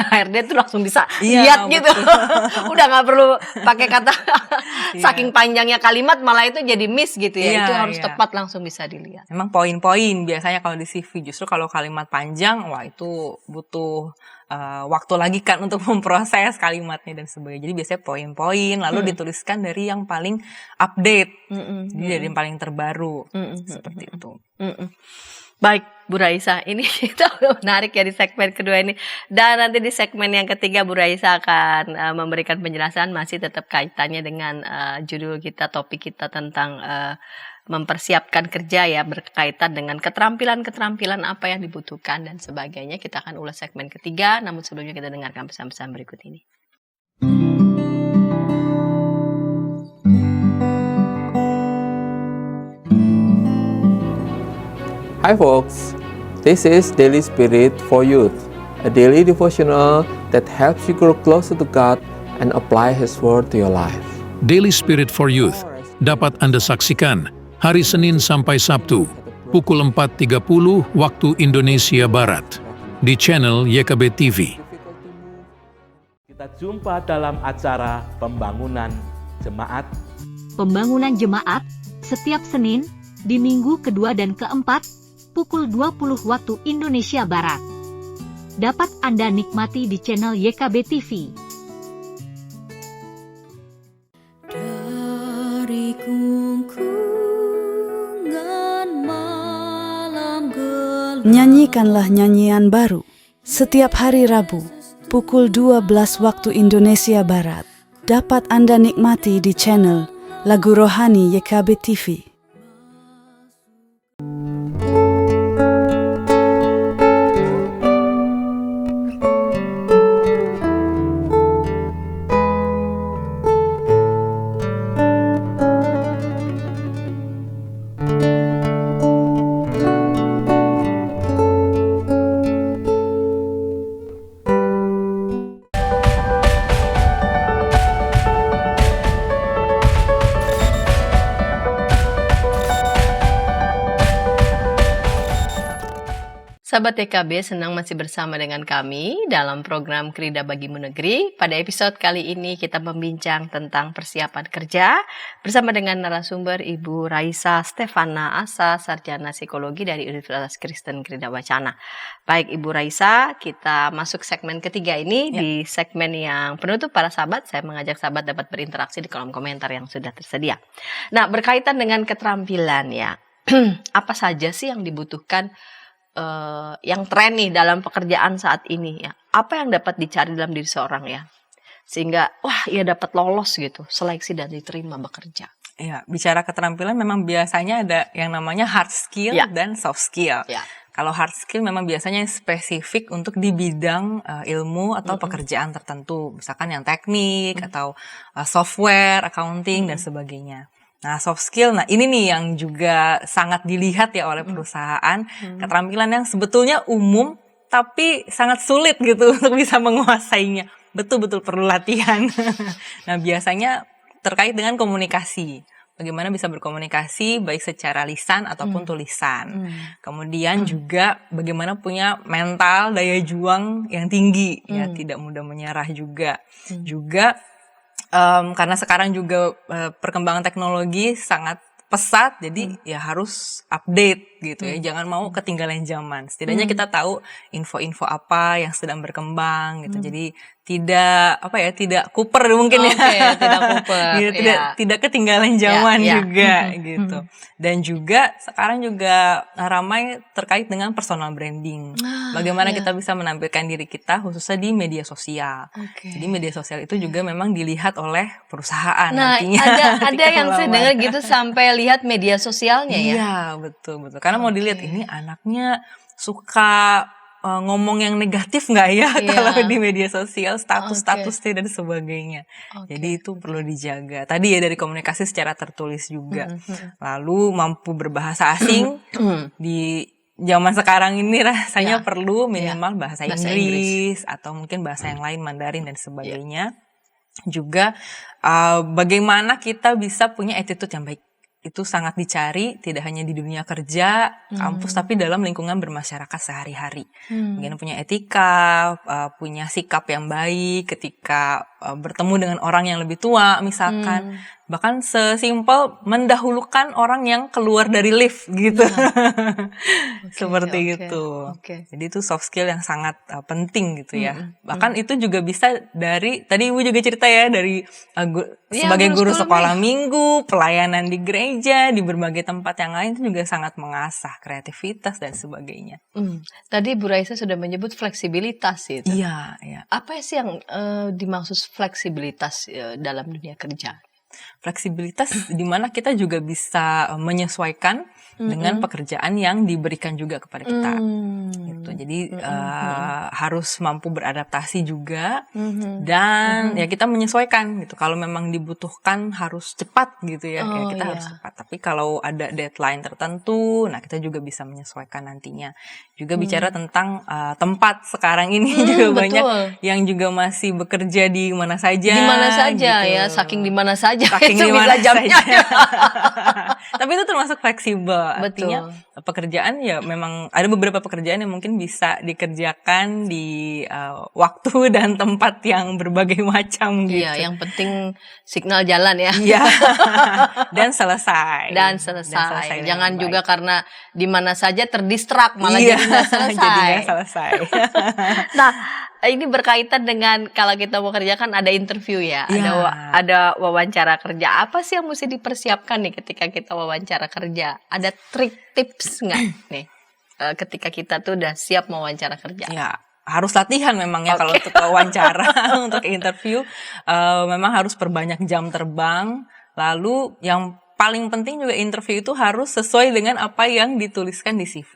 S1: HRD tuh langsung bisa lihat gitu. Udah nggak perlu pakai kata saking panjangnya kalimat malah itu jadi miss gitu ya. Itu harus tepat, langsung bisa dilihat.
S2: Memang poin-poin biasanya kalau di CV. Justru kalau kalimat panjang, wah itu butuh waktu lagi kan untuk memproses kalimatnya dan sebagainya. Jadi biasanya poin-poin lalu dituliskan dari yang paling update, jadi dari yang paling terbaru, seperti itu.
S1: Baik Bu Raisa, ini kita menarik ya di segmen kedua ini. Dan nanti di segmen yang ketiga Bu Raisa akan memberikan penjelasan, masih tetap kaitannya dengan judul kita, topik kita tentang mempersiapkan kerja ya, berkaitan dengan keterampilan-keterampilan apa yang dibutuhkan dan sebagainya. Kita akan ulas segmen ketiga, namun sebelumnya kita dengarkan pesan-pesan berikut ini.
S3: Hi folks, this is Daily Spirit for Youth, a daily devotional that helps you grow closer to God and apply His Word to your life.
S4: Daily Spirit for Youth dapat Anda saksikan hari Senin sampai Sabtu, pukul 4.30 waktu Indonesia Barat, di channel YKB TV.
S5: Kita jumpa dalam acara Pembangunan Jemaat.
S6: Pembangunan Jemaat, setiap Senin, di minggu kedua dan keempat, pukul 20 waktu Indonesia Barat. Dapat Anda nikmati di channel YKB TV.
S8: Dari gungkungan malam gelap,
S7: Nyanyikanlah nyanyian baru setiap hari Rabu pukul 12 waktu Indonesia Barat. dapat Anda nikmati di channel Lagu Rohani YKB TV.
S1: Sahabat YKB, senang masih bersama dengan kami dalam program Krida Bagimu Negeri. Pada episode kali ini kita membincang tentang persiapan kerja bersama dengan narasumber Ibu Raisa Stefana Asa, Sarjana Psikologi dari Universitas Kristen Krida Wacana. Baik Ibu Raisa, kita masuk segmen ketiga ini. Di segmen yang penutup para sahabat, saya mengajak sahabat dapat berinteraksi di kolom komentar yang sudah tersedia. Nah, berkaitan dengan keterampilan ya, apa saja sih yang dibutuhkan yang tren nih dalam pekerjaan saat ini ya, apa yang dapat dicari dalam diri seorang ya, sehingga wah ia dapat lolos gitu, seleksi dan diterima bekerja.
S2: Ya, bicara keterampilan memang biasanya ada yang namanya hard skill dan soft skill. Kalau hard skill memang biasanya spesifik untuk di bidang ilmu atau pekerjaan tertentu, misalkan yang teknik atau software, accounting dan sebagainya. Nah, soft skill, nah ini nih yang juga sangat dilihat ya oleh perusahaan, keterampilan yang sebetulnya umum tapi sangat sulit gitu untuk bisa menguasainya. Betul-betul perlu latihan. Nah, biasanya terkait dengan komunikasi. Bagaimana bisa berkomunikasi baik secara lisan ataupun tulisan. Kemudian juga bagaimana punya mental, daya juang yang tinggi, ya tidak mudah menyerah juga. Juga karena sekarang juga perkembangan teknologi sangat pesat, jadi ya harus update gitu ya, jangan mau ketinggalan zaman. Setidaknya kita tahu info-info apa yang sedang berkembang gitu, jadi tidak kuper mungkin
S1: tidak kuper,
S2: gitu, tidak ketinggalan zaman juga gitu. Dan juga sekarang juga ramai terkait dengan personal branding. Bagaimana kita bisa menampilkan diri kita khususnya di media sosial. Jadi media sosial itu juga memang dilihat oleh perusahaan nantinya.
S1: Ada yang saya dengar gitu sampai lihat media sosialnya ya.
S2: Iya, betul. Karena mau dilihat ini anaknya suka ngomong yang negatif nggak ya kalau di media sosial, statusnya dan sebagainya. Jadi itu perlu dijaga. Tadi ya dari komunikasi secara tertulis juga. Lalu mampu berbahasa asing di zaman sekarang ini rasanya perlu minimal bahasa Inggris atau mungkin bahasa yang lain, Mandarin dan sebagainya. Juga bagaimana kita bisa punya attitude yang baik. Itu sangat dicari, tidak hanya di dunia kerja, kampus, tapi dalam lingkungan bermasyarakat sehari-hari. Mungkin punya etika, punya sikap yang baik ketika bertemu dengan orang yang lebih tua misalkan. Bahkan sesimpel mendahulukan orang yang keluar dari lift gitu. Seperti itu. Jadi itu soft skill yang sangat penting gitu ya. Bahkan itu juga bisa dari, tadi Ibu juga cerita ya, dari sebagai guru sekolah minggu, pelayanan di gereja, di berbagai tempat yang lain, itu juga sangat mengasah kreativitas dan sebagainya.
S1: Tadi Bu Raisa sudah menyebut fleksibilitas itu.
S2: Iya.
S1: Apa sih yang dimaksud fleksibilitas dalam dunia kerja?
S2: Fleksibilitas di mana kita juga bisa menyesuaikan dengan pekerjaan yang diberikan juga kepada kita. Gitu. Jadi harus mampu beradaptasi juga dan ya kita menyesuaikan gitu. Kalau memang dibutuhkan harus cepat gitu ya, kita harus cepat. Tapi kalau ada deadline tertentu, nah kita juga bisa menyesuaikan nantinya. Juga bicara tentang tempat sekarang ini juga banyak yang juga masih bekerja di mana saja.
S1: Di mana saja
S2: gitu.
S1: Ya, saking di mana saja.
S2: Saking di mana saja. Tapi itu termasuk fleksibel. Artinya pekerjaan ya memang ada beberapa pekerjaan yang mungkin bisa dikerjakan di waktu dan tempat yang berbagai macam gitu.
S1: Iya, yang penting signal jalan ya.
S2: Iya. Dan selesai.
S1: Jangan juga karena di mana saja terdistrak malah jadi nggak selesai.
S2: Jadi nggak selesai.
S1: Nah, ini berkaitan dengan kalau kita mau kerja kan ada interview ya, ada wawancara kerja. Apa sih yang mesti dipersiapkan nih ketika kita wawancara kerja? Ada trik tips nggak nih ketika kita tuh udah siap mau wawancara kerja?
S2: Ya, harus latihan memang ya kalau untuk wawancara, untuk interview, memang harus perbanyak jam terbang. Lalu yang paling penting juga interview itu harus sesuai dengan apa yang dituliskan di CV.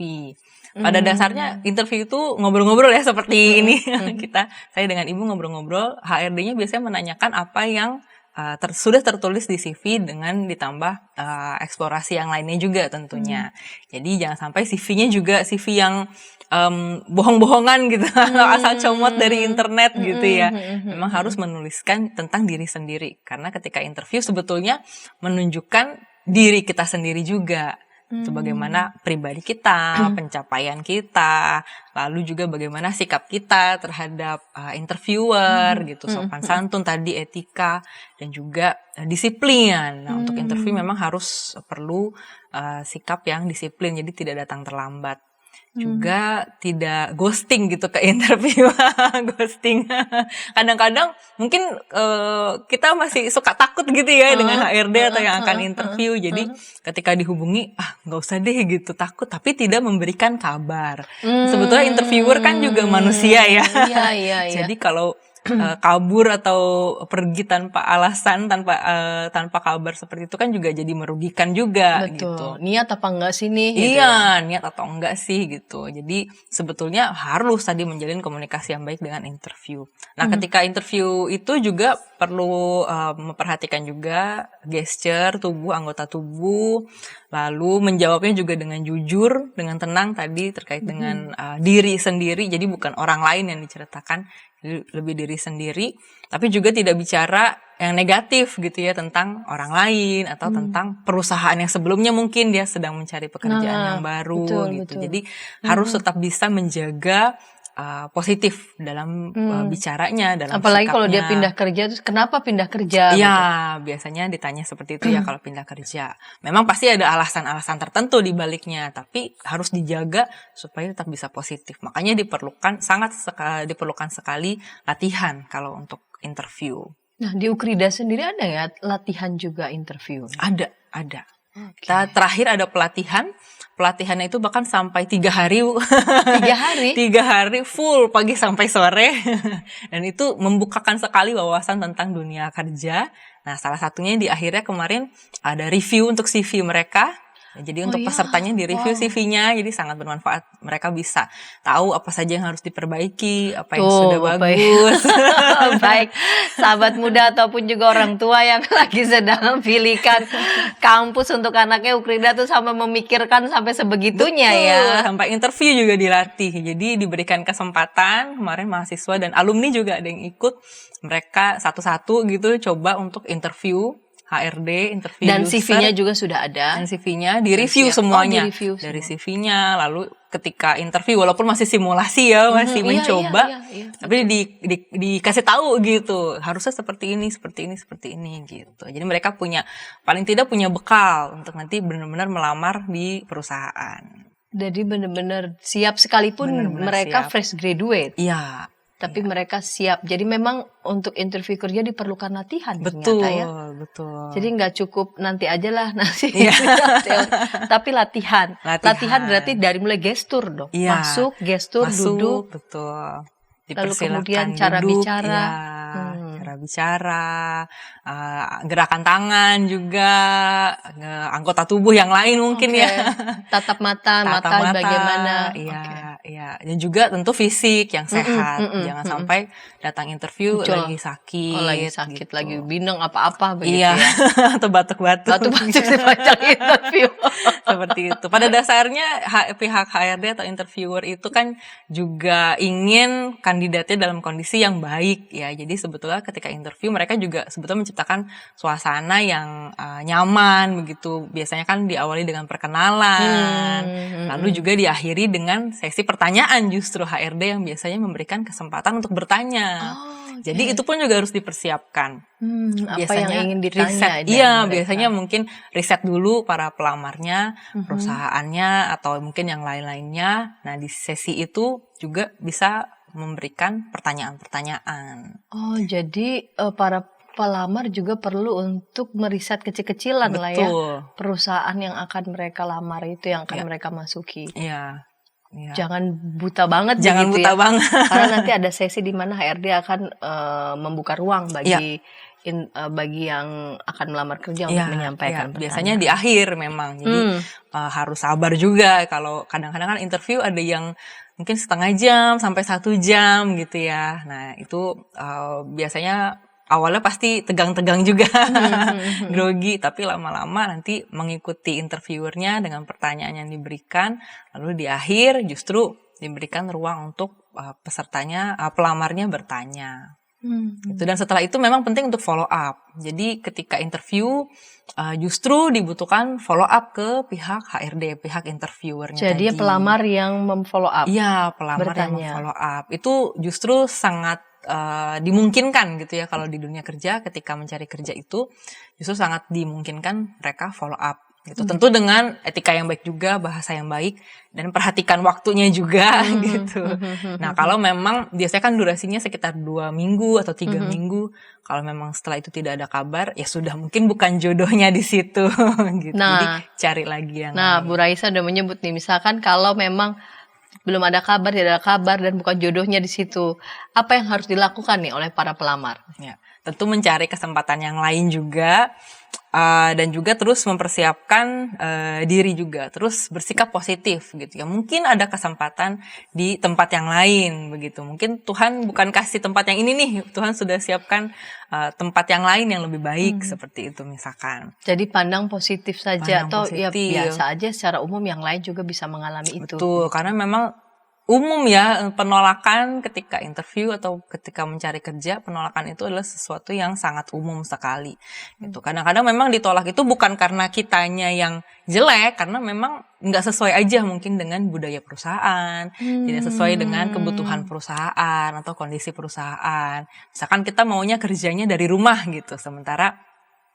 S2: Pada dasarnya interview itu ngobrol-ngobrol ya seperti ini. Saya dengan Ibu ngobrol-ngobrol, HRD-nya biasanya menanyakan apa yang sudah tertulis di CV dengan ditambah eksplorasi yang lainnya juga tentunya. Jadi jangan sampai CV-nya juga CV yang bohong-bohongan gitu, asal comot dari internet gitu ya. Memang harus menuliskan tentang diri sendiri, karena ketika interview sebetulnya menunjukkan diri kita sendiri juga. Itu bagaimana pribadi kita, pencapaian kita, lalu juga bagaimana sikap kita terhadap interviewer gitu, sopan santun tadi, etika, dan juga disiplin. Nah, untuk interview memang harus perlu sikap yang disiplin, jadi tidak datang terlambat. Juga tidak ghosting gitu ke interview. Ghosting kadang-kadang mungkin kita masih suka takut gitu ya dengan HRD atau yang akan interview, jadi ketika dihubungi nggak usah deh gitu, takut tapi tidak memberikan kabar. Sebetulnya interviewer kan juga manusia ya. Jadi kalau kabur atau pergi tanpa alasan, tanpa kabar seperti itu kan juga jadi merugikan juga.
S1: Betul.
S2: Gitu.
S1: Niat apa enggak sih nih? Gitu
S2: Iya, niat atau enggak sih gitu. Jadi sebetulnya harus tadi menjalin komunikasi yang baik dengan interview. Nah, ketika interview itu juga perlu memperhatikan juga gesture tubuh, anggota tubuh, lalu menjawabnya juga dengan jujur, dengan tenang tadi terkait dengan diri sendiri. Jadi bukan orang lain yang diceritakan, lebih diri sendiri, tapi juga tidak bicara yang negatif gitu ya tentang orang lain atau tentang perusahaan yang sebelumnya mungkin dia sedang mencari pekerjaan yang baru gitu. Jadi harus tetap bisa menjaga positif dalam bicaranya, dalam
S1: apalagi
S2: sikapnya.
S1: kalau dia pindah kerja, terus kenapa pindah kerja?
S2: Ya, biasanya ditanya seperti itu ya kalau pindah kerja. Memang pasti ada alasan-alasan tertentu di baliknya, tapi harus dijaga supaya tetap bisa positif. Makanya diperlukan sekali latihan kalau untuk interview.
S1: Nah, di Ukrida sendiri ada ya latihan juga interview?
S2: Ada. Kita terakhir ada pelatihannya itu bahkan sampai 3 hari.
S1: 3 hari?
S2: 3 hari full pagi sampai sore. Dan itu membukakan sekali wawasan tentang dunia kerja. Nah, salah satunya di akhirnya kemarin ada review untuk CV mereka. Jadi untuk pesertanya di review CV-nya, jadi sangat bermanfaat. Mereka bisa tahu apa saja yang harus diperbaiki, apa yang sudah bagus.
S1: Baik, sahabat muda ataupun juga orang tua yang lagi sedang pilihkan kampus untuk anaknya, Ukrida tuh sampai memikirkan sampai sebegitunya. Betul, ya.
S2: Sampai interview juga dilatih. Jadi diberikan kesempatan, kemarin mahasiswa dan alumni juga ada yang ikut. Mereka satu-satu gitu coba untuk interview HRD, interview
S1: dan
S2: user,
S1: CV-nya juga sudah ada.
S2: Dan CV-nya di-review semuanya.
S1: Di-review
S2: dari CV-nya, lalu ketika interview walaupun masih simulasi ya, masih mencoba, tapi dikasih tahu gitu, harusnya seperti ini gitu. Jadi mereka paling tidak punya bekal untuk nanti benar-benar melamar di perusahaan.
S1: Jadi benar-benar siap sekalipun mereka siap. Fresh graduate.
S2: Iya.
S1: Tapi mereka siap. Jadi memang untuk interview kerja diperlukan latihan.
S2: Betul,
S1: ternyata ya.
S2: Betul.
S1: Jadi nggak cukup nanti aja lah nasi. Tapi latihan. Latihan berarti dari mulai gestur dong.
S2: Ya.
S1: Masuk, gestur, duduk.
S2: Betul.
S1: Lalu kemudian cara
S2: duduk,
S1: bicara.
S2: Cara bicara, gerakan tangan juga, anggota tubuh yang lain mungkin ya.
S1: Tatap mata bagaimana.
S2: Iya. Dan juga tentu fisik yang sehat. Jangan sampai datang interview lagi sakit.
S1: Gitu. Lagi bingung apa-apa begitu
S2: ya. Atau batuk-batuk.
S1: Batuk-batuk sepanjang interview.
S2: Seperti itu. Pada dasarnya pihak HRD atau interviewer itu kan juga ingin kandidatnya dalam kondisi yang baik ya. Jadi sebetulnya ketika interview mereka juga sebetulnya menciptakan suasana yang nyaman begitu. Biasanya kan diawali dengan perkenalan, lalu juga diakhiri dengan sesi pertanyaan justru HRD yang biasanya memberikan kesempatan untuk bertanya. Jadi itu pun juga harus dipersiapkan.
S1: Biasanya yang ingin ditanya?
S2: Biasanya mungkin riset dulu para pelamarnya, perusahaannya atau mungkin yang lain-lainnya. Nah di sesi itu juga bisa memberikan pertanyaan-pertanyaan.
S1: Jadi para pelamar juga perlu untuk meriset kecil-kecilan lah ya, perusahaan yang akan mereka lamar itu, yang akan mereka masuki.
S2: Iya.
S1: jangan buta banget
S2: Jangan
S1: begitu
S2: buta
S1: ya.
S2: banget.
S1: Karena nanti ada sesi di mana HRD akan membuka ruang bagi bagi yang akan melamar kerja untuk menyampaikan pertanyaan.
S2: Biasanya di akhir memang. Jadi harus sabar juga. Kalau kadang-kadang kan interview ada yang mungkin setengah jam sampai 1 jam gitu ya. Nah itu biasanya awalnya pasti tegang-tegang juga, grogi, tapi lama-lama nanti mengikuti interviewernya dengan pertanyaan yang diberikan, lalu di akhir justru diberikan ruang untuk pesertanya, pelamarnya bertanya. Gitu. Dan setelah itu memang penting untuk follow up. Jadi ketika interview justru dibutuhkan follow up ke pihak HRD, pihak interviewernya.
S1: Jadi pelamar yang memfollow up.
S2: Iya, pelamar yang memfollow up. Itu justru sangat dimungkinkan gitu ya kalau di dunia kerja, ketika mencari kerja itu justru sangat dimungkinkan mereka follow up gitu. Tentu dengan etika yang baik juga, bahasa yang baik, dan perhatikan waktunya juga gitu. Nah kalau memang biasanya kan durasinya sekitar 2 minggu atau 3 minggu. Kalau memang setelah itu tidak ada kabar, ya sudah mungkin bukan jodohnya di situ gitu. Jadi cari lagi yang lain.
S1: Bu Raisa udah menyebut nih, misalkan kalau memang belum ada kabar, tidak ada kabar, dan bukan jodohnya di situ, apa yang harus dilakukan nih oleh para pelamar?
S2: Ya, tentu mencari kesempatan yang lain juga, dan juga terus mempersiapkan diri juga, terus bersikap positif gitu ya. Mungkin ada kesempatan di tempat yang lain begitu. Mungkin Tuhan bukan kasih tempat yang ini nih, Tuhan sudah siapkan tempat yang lain yang lebih baik seperti itu misalkan.
S1: Jadi pandang positif saja,
S2: Pandang
S1: atau ya
S2: positif.
S1: biasa aja secara umum yang lain juga bisa mengalami itu.
S2: Betul, karena memang umum ya penolakan ketika interview atau ketika mencari kerja, penolakan itu adalah sesuatu yang sangat umum sekali. Gitu. Kadang-kadang memang ditolak itu bukan karena kitanya yang jelek, karena memang nggak sesuai aja mungkin dengan budaya perusahaan, tidak sesuai dengan kebutuhan perusahaan atau kondisi perusahaan. Misalkan kita maunya kerjanya dari rumah gitu, sementara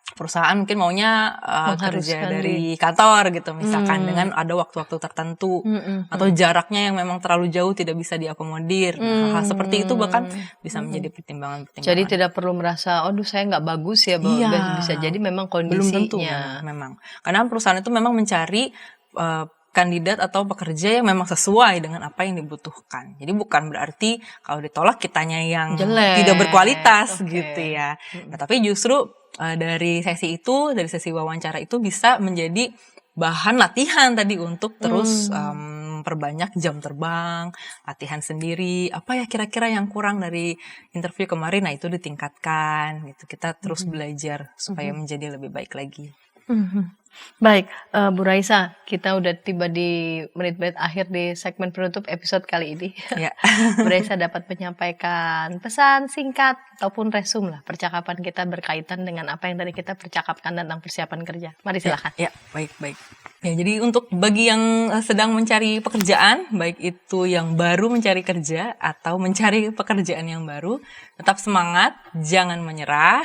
S2: perusahaan mungkin maunya kerja dari kantor gitu misalkan, dengan ada waktu-waktu tertentu atau jaraknya yang memang terlalu jauh tidak bisa diakomodir. Hal-hal seperti itu bahkan bisa menjadi pertimbangan-pertimbangan.
S1: Jadi tidak perlu merasa, aduh saya nggak bagus ya, bisa jadi memang kondisinya.
S2: Belum tentu memang. Karena perusahaan itu memang mencari kandidat atau pekerja yang memang sesuai dengan apa yang dibutuhkan. Jadi bukan berarti kalau ditolak kitanya yang
S1: jelek,
S2: tidak berkualitas gitu ya. Nah, tapi justru dari sesi itu, dari sesi wawancara itu bisa menjadi bahan latihan tadi untuk terus memperbanyak jam terbang, latihan sendiri. Apa ya kira-kira yang kurang dari interview kemarin? Nah itu ditingkatkan. Gitu. Kita terus belajar supaya menjadi lebih baik lagi.
S1: Baik, Bu Raisa, kita udah tiba di menit-menit akhir di segmen penutup episode kali ini.
S2: Ya.
S1: Bu Raisa dapat menyampaikan pesan singkat ataupun resume lah percakapan kita berkaitan dengan apa yang tadi kita percakapkan tentang persiapan kerja. Mari silakan.
S2: Ya, baik. Ya, jadi untuk bagi yang sedang mencari pekerjaan, baik itu yang baru mencari kerja atau mencari pekerjaan yang baru, tetap semangat, jangan menyerah.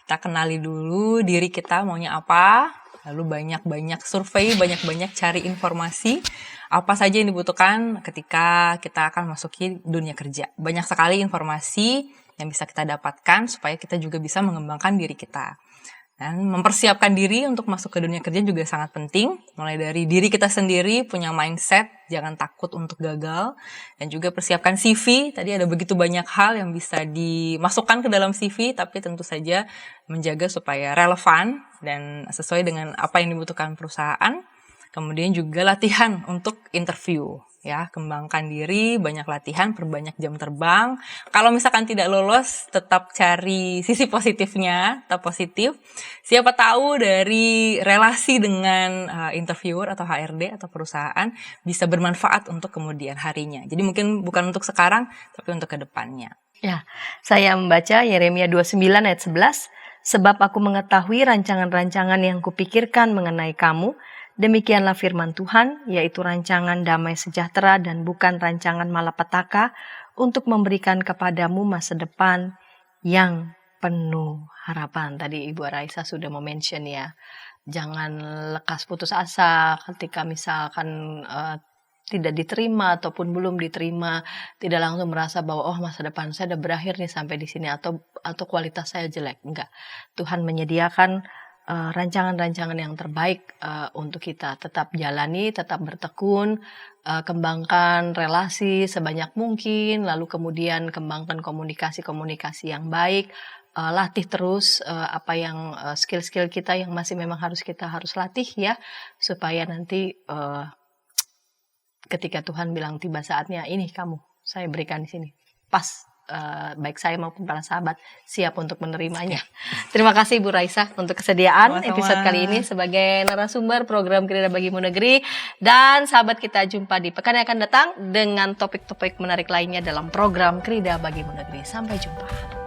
S2: Kita kenali dulu diri kita maunya apa. Lalu banyak-banyak survei, banyak-banyak cari informasi apa saja yang dibutuhkan ketika kita akan masuki dunia kerja. Banyak sekali informasi yang bisa kita dapatkan supaya kita juga bisa mengembangkan diri kita. Dan mempersiapkan diri untuk masuk ke dunia kerja juga sangat penting. Mulai dari diri kita sendiri, punya mindset, jangan takut untuk gagal. Dan juga persiapkan CV, tadi ada begitu banyak hal yang bisa dimasukkan ke dalam CV, tapi tentu saja menjaga supaya relevan dan sesuai dengan apa yang dibutuhkan perusahaan. Kemudian juga latihan untuk interview. Ya, kembangkan diri, banyak latihan, perbanyak jam terbang. Kalau misalkan tidak lolos, tetap cari sisi positifnya, tetap positif. Siapa tahu dari relasi dengan interviewer atau HRD atau perusahaan bisa bermanfaat untuk kemudian harinya. Jadi mungkin bukan untuk sekarang, tapi untuk kedepannya.
S1: Ya, saya membaca Yeremia 29 ayat 11, sebab aku mengetahui rancangan-rancangan yang kupikirkan mengenai kamu, demikianlah firman Tuhan, yaitu rancangan damai sejahtera dan bukan rancangan malapetaka untuk memberikan kepadamu masa depan yang penuh harapan. Tadi Ibu Raisa sudah mention ya, jangan lekas putus asa ketika misalkan tidak diterima ataupun belum diterima, tidak langsung merasa bahwa oh masa depan saya sudah berakhir nih sampai di sini atau kualitas saya jelek. Enggak. Tuhan menyediakan rancangan-rancangan yang terbaik untuk kita. Tetap jalani, tetap bertekun, kembangkan relasi sebanyak mungkin, lalu kemudian kembangkan komunikasi-komunikasi yang baik, latih terus apa yang skill-skill kita yang masih memang kita harus latih ya, supaya nanti ketika Tuhan bilang tiba saatnya, ini kamu, saya berikan di sini, pas. Baik saya maupun para sahabat siap untuk menerimanya. Terima kasih Bu Raisa untuk kesediaan episode kali ini sebagai narasumber program Krida Bagimu Negeri. Dan sahabat, kita jumpa di pekan yang akan datang dengan topik-topik menarik lainnya dalam program Krida Bagimu Negeri. Sampai jumpa.